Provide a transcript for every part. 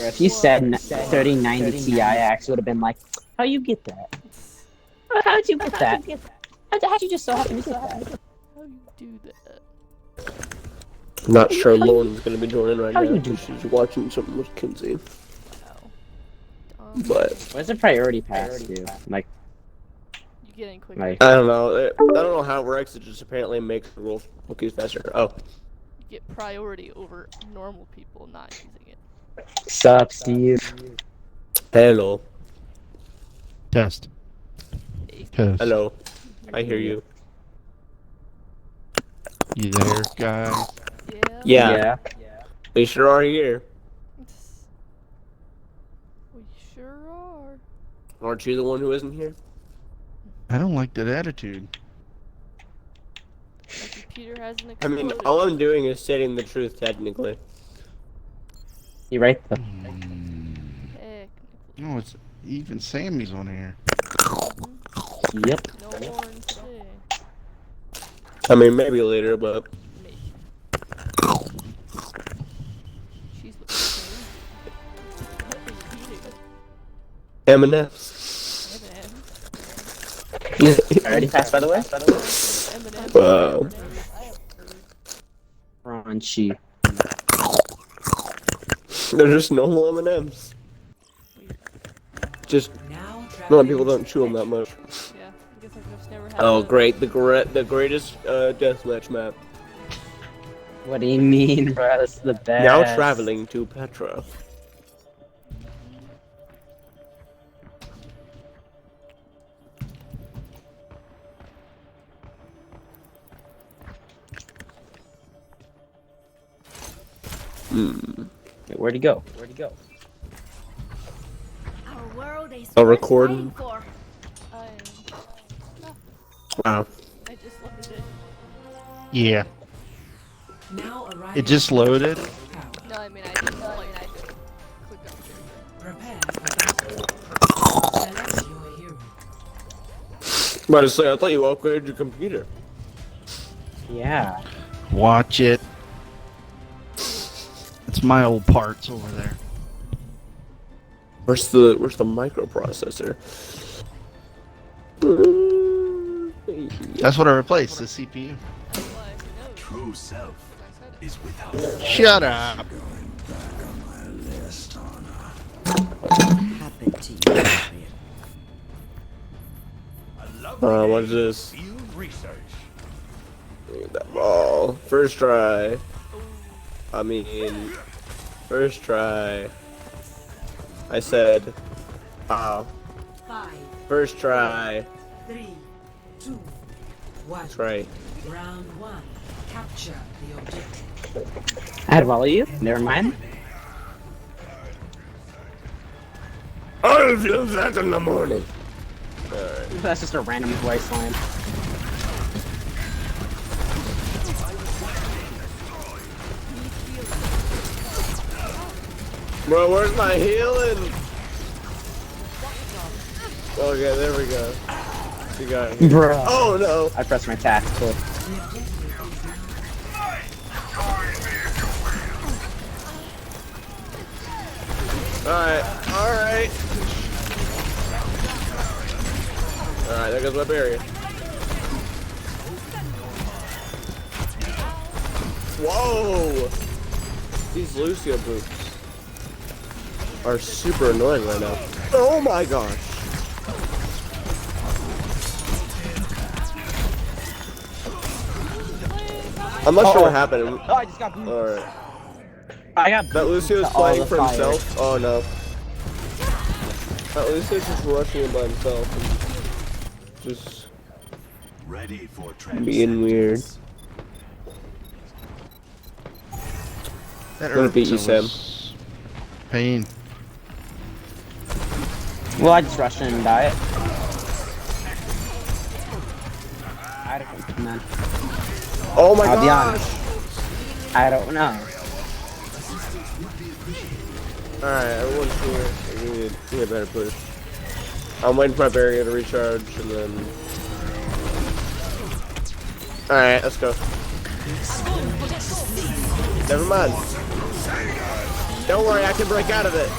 if you said 3090 Ti, I actually would have been like, how you get that? How'd you get that? How'd you just so happen to get that? How you do that? I'm not sure Lauren's gonna be joining right How now you do because she's watching something with Kinsey. Oh. But What's the priority pass do? Like, You getting quicker. like I don't know. I don't know how it works. It just apparently makes the roll cookies faster. Oh, You get priority over normal people not using it. sup, Steve? hello, Test. Test. hello. I hear you. You there, guys? Yeah, we sure are here. We sure are. Aren't you the one who isn't here? I don't like that attitude. My computer hasn't I exploded. mean, all I'm doing is stating the truth, technically. You right though. Heck. No, it's even Sammy's on here. Yep. No orange today. I mean, maybe later, but Maybe. She's looking crazy. M&M's. I already passed, by the way. Wow. Crunchy. They're just normal M&M's. Just, a lot of people don't chew them that much. Yeah, I guess I've just never had Oh, a- great! The greatest deathmatch map. What do you mean, bro? That's the best. Now traveling to Petra. Wait, where'd he go? Where'd he go? Our world is A worth recording? fighting for. Wow. I just looked at it. Yeah. Now arriving. It just loaded. No, I mean I didn't like I clicked up here. Prepare for battle. Select your hero. About to say, I thought you upgraded your computer. Yeah. Watch it. It's my old parts over there. Where's the microprocessor? That's what I replaced, the CPU. True self is without. Shut up. Happened to you. What is this? Field research. Look at that ball. First try. I mean, first try. I said, wow. 5, First try. 3, 2, 1. That's right. Round 1. Capture the objective. Out of all of you? Never mind. I'll do that in the morning. Alright. That's just a random voice line. Bro, where's my healing? Okay, there we go. You got it. Bro. Oh no! I pressed my tactical. Alright, alright. Alright, there goes my barrier. Whoa! These Lucio boots are super annoying right now. Oh my gosh! I'm not sure what happened. Oh, I just got blue. Alright. I got That Lucio's all playing the for fire. himself? Oh no. That Lucio's just rushing in by himself. Just Ready for being weird. That I'm gonna beat you, Urza Sam. was Pain. Well, I just rushed in and died. I don't know. Oh my I'll be gosh! honest. I don't know. Alright, everyone's here. We need a better push. I'm waiting for my barrier to recharge and then. Alright, let's go. Never mind. Don't worry, I can break out of it.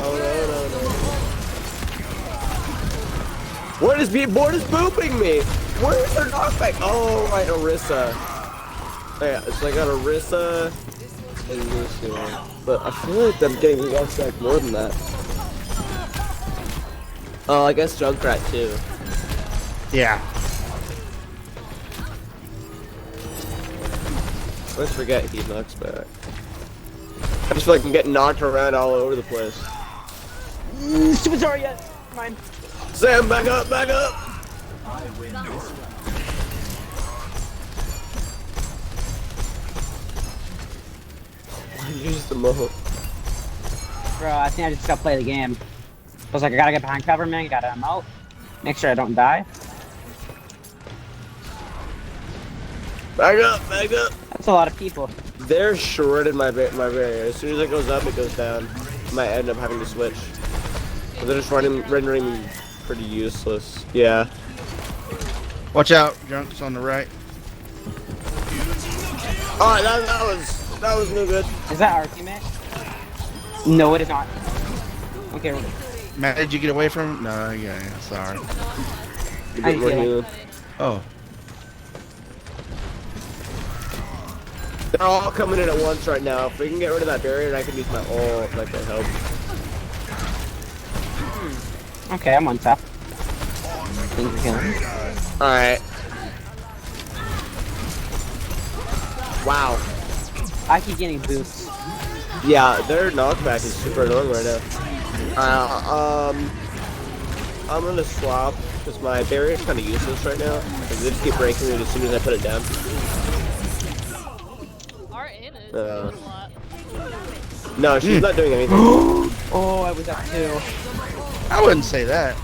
Oh no. What is booping me? Where is their knockback? Oh, right, Orisa. Yeah, so I got Orisa and Lucio. But I feel like I'm getting knockback more than that. Oh, I guess Junkrat too. Yeah. Let's forget he knocks back. I just feel like I'm getting knocked around all over the place. Stupid Zarya! Mine. Sam, back up, back up! I win this round. Use the mo. Bro, I think I just gotta play the game. I was like, I gotta get behind cover, man. Gotta emote. Make sure I don't die. Back up, back up! That's a lot of people. They're shredded my barrier. As soon as it goes up, it goes down. I might end up having to switch. But they're just rendering me pretty useless. Yeah. Watch out, Junk's on the right. Alright, that was no good. Is that our teammate? No, it is not. Okay. Matt, did you get away from him? No, yeah, sorry. You How get you more feeling? healing. Oh. They're all coming in at once right now. If we can get rid of that barrier, I can use my ult. That could help. Okay, I'm on top. Things are killing. Alright. Wow. I keep getting boosts. Yeah, their knockback is super annoying right now. I'm gonna swap because my barrier is kind of useless right now. They just keep breaking it as soon as I put it down. Our Anna is doing a lot. No, she's not doing anything. Oh, I was up too. I wouldn't say that.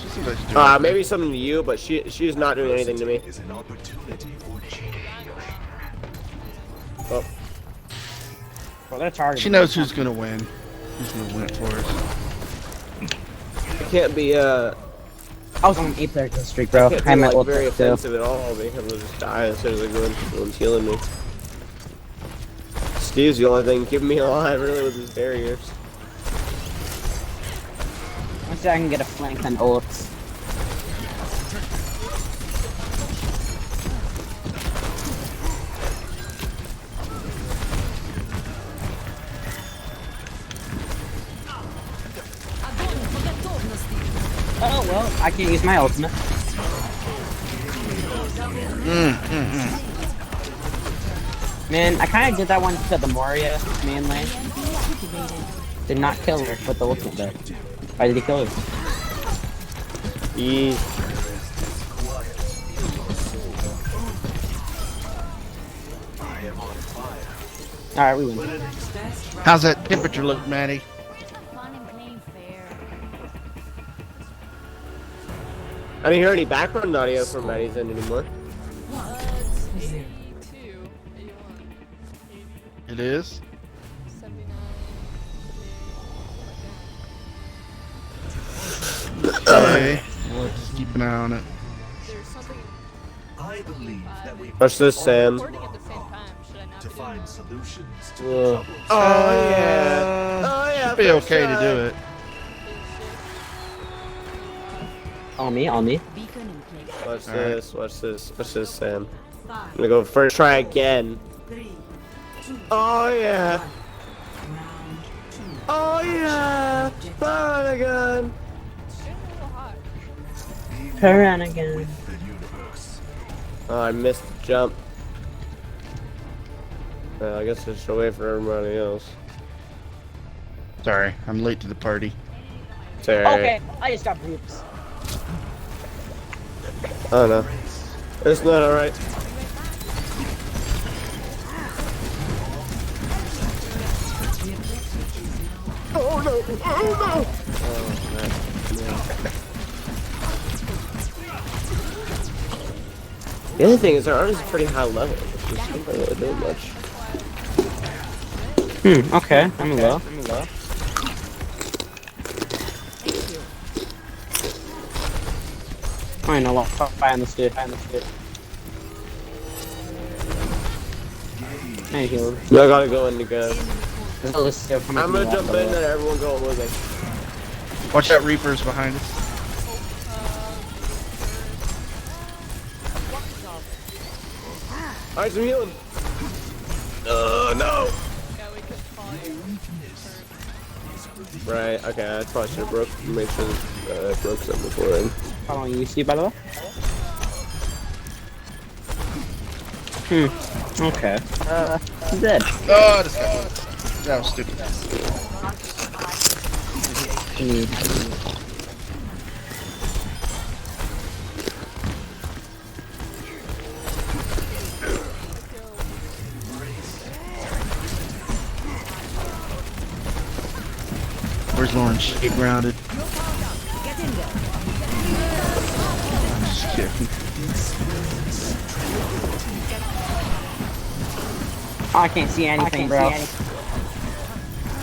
She seems like she's doing okay. Maybe something to you, but she's not doing anything to me. Is an opportunity for cheating. Oh. Well, they're targeting. She knows who's gonna win. Who's gonna win it for us. It can't be I was on an 8-player kill streak, bro. can't I be might like very too. offensive at all because I'll just die as soon as I go in. No one's healing me. Steve's the only thing keeping me alive really with his barriers. Let's see if I can get a flank on ults. Oh well, I can't use my ultimate. Man, I kind of did that one to the Moria main lane. Did not kill her with the ultimate though. Why did he kill her? Alright, we win. How's that temperature look, Maddie? I didn't hear any background audio from Maddie's end anymore. 82, 81, 80, It is? 79. Okay. We'll just keep an eye on it. There's something. I believe that we Watch this, Sam. Recording at the same time. Should I not to do find that? solutions to Oh the troubles. yeah. Oh yeah. It'd be first okay to try. do it. On me, on me. Watch All this. Watch this, Sam. I'm gonna go first try again. Oh yeah. Oh yeah. Fun again. Shooting a little hot. Turn again. With the universe. Oh, I missed the jump. I guess I should wait for everybody else. Sorry, I'm late to the party. It's alright. Okay, I just got boops. Oh no. It's not alright. Oh no! Oh no! Oh man. The other thing is our artist is pretty high level, which is not really doing much. Okay, I'm low. I know what. Fire on the stick. I healed. I gotta go in again. There's a list of how much I'm gonna you jump left in over. and everyone go with me. Watch out, Reapers behind us. Alright, some healing. No! Yeah, we can follow you. Right, okay, I probably should have made sure I broke something before then. How long you see, by the way? Okay. He's dead. Oh, this guy. That was stupid. Need. Where's Lawrence? Get grounded. Just kidding. Oh, I can't see anything, bro.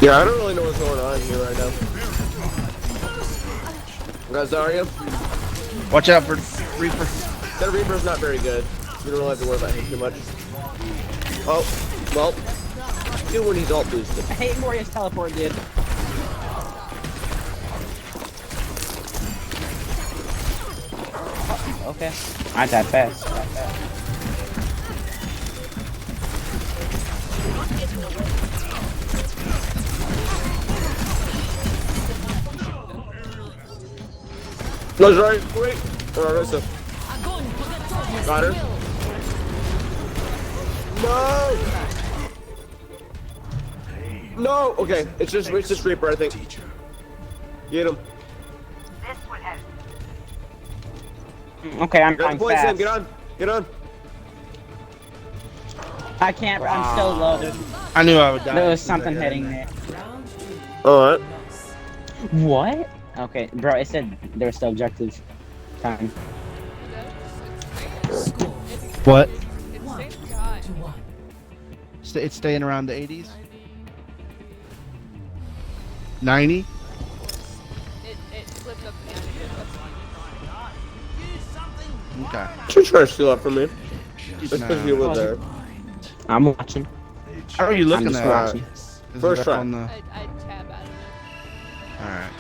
Yeah, I don't really know what's going on here right now. Guys, Zarya? Watch out for Reaper. That Reaper's not very good. You don't really have to worry about him too much. Oh, well. Do when he's alt boosted. I hate Moria's teleport, dude. Okay. Not that fast. No, sorry, wait. Arissa. Got her. No! No! Okay, it's just Reaper, I think. Get him. Okay, I'm Got the point, Sam. fast. Get on. Get on. I can't. I'm still low. I knew I would die. There was something hitting me. Alright. What? Okay, bro. It said there was still objective time. What? It's the same guy. It's staying around the 80s? 90? It flipped up to 90. Okay. Should try to steal up from me. Keep an eye Especially on it. with there. I'm watching. How are you looking I'm just at watching. it? Is First it try. up on the... I tab out of it. Alright.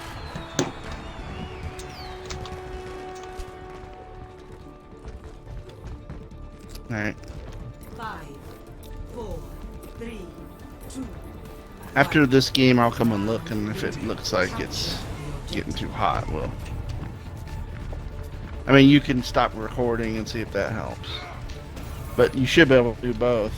Alright. 5, 4, 3, 2. After this game, I'll come and look, and if it looks like it's getting too hot, well... I mean, you can stop recording and see if that helps. But you should be able to do both.